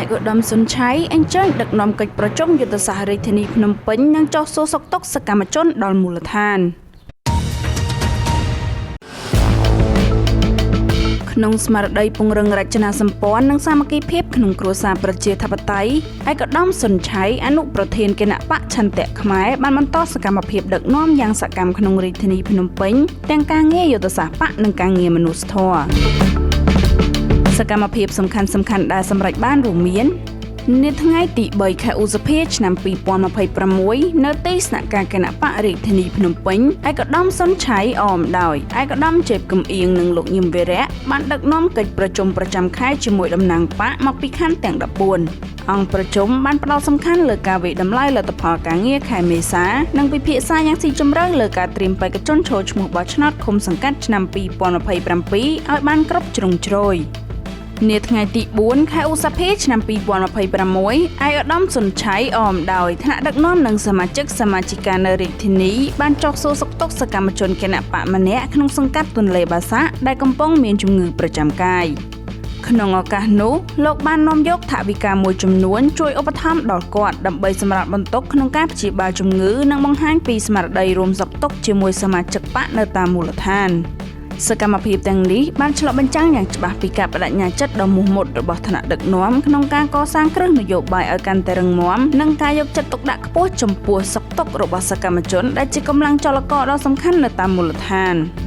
ឯកឧត្តមសុនឆៃអញ្ជើញដឹកនាំកិច្ចប្រជុំយុទ្ធសាស្ត្ររាជធានីភ្នំពេញនិងចុះសួរសុខទុក្ខសកម្មជនដល់មូលដ្ឋានក្នុងស្មារតីពង្រឹងរចនាសម្ព័ន្ធនិងសាមគ្គីភាពក្នុងគ្រួសារប្រជាធិបតេយ្យឯកឧត្តមសុនឆៃអនុប្រធានគណៈបកឆន្ទៈខ្មែរបានបន្តសកម្មភាពដឹកនាំយ៉ាងសកម្មក្នុងរាជធានីភ្នំពេញទាំងការងារយុទ្ធសាស្ត្របកនិងការងារមនុស្សធម៌សកម្មភាពសំខាន់ដែលសម្រេចបានរួមមាននៅថ្ងៃទី3ខែឧសភាឆ្នាំ2026នៅទីស្នាក់ការគណៈបករាជធានីភ្នំពេញឯកឧត្តមសុនឆៃអមដោយឯកឧត្តមជេបកំអៀងនិងលោកញឹមវីរៈបានដឹកនាំកិច្ចប្រជុំប្រចាំខែជាមួយតំណាងបកមកពីខណ្ឌទាំង14អង្គប្រជុំបានផ្ដោតសំខាន់លើការវិតម្លៃលទ្ធផលការងារខែមេសានិងពិភាក្សាយ៉ាងស៊ីជម្រៅលើការត្រៀមបេក្ខជនចូលឈ្មោះបោះឆ្នោតឃុំសង្កាត់ឆ្នាំ2027ឲ្យបានគ្រប់ជ្រុងជ្រោយនាថ្ងៃទី4ខែឧសភាឆ្នាំ2026ឯកឧត្តមសុនឆៃអមដោយថ្នាក់ដឹកនាំនិងសមាជិកសមាជិកានៅរាជធានីបានចុះសួរសុខទុក្ខសកម្មជនគណៈបកម្នាក់ក្នុងសង្កាត់ទន្លេបាសាក់ដែលកំពុងមានជំងឺប្រចាំកាយក្នុងឱកាសនោះលោកបាននាំយកថវិកាមួយចំនួនជួយឧបត្ថម្ភដល់គាត់ដើម្បីសម្រាលបន្ទុកក្នុងការព្យាបាលជំងឺនិងបង្ហាញពីស្មារតីរួមសុខទុក្ខជាមួយសមាជិកបកនៅតាមមូលដ្ឋានសកម្មភាពទាំងនេះបានឆ្លុះបញ្ចាំងយ៉ាងច្បាស់ពីការបដិញ្ញាចិត្តដ៏មោះមុតរបស់ថ្នាក់ដឹកនាំក្នុងការកសាងគ្រឹះនយោបាយឲ្យកាន់តែរឹងមាំនិងការយកចិត្តទុកដាក់ខ្ពស់ចំពោះសុខទុក្ខរបស់សកម្មជនដែលជាកម្លាំងចលករដ៏សំខាន់នៅតាមមូលដ្ឋាន។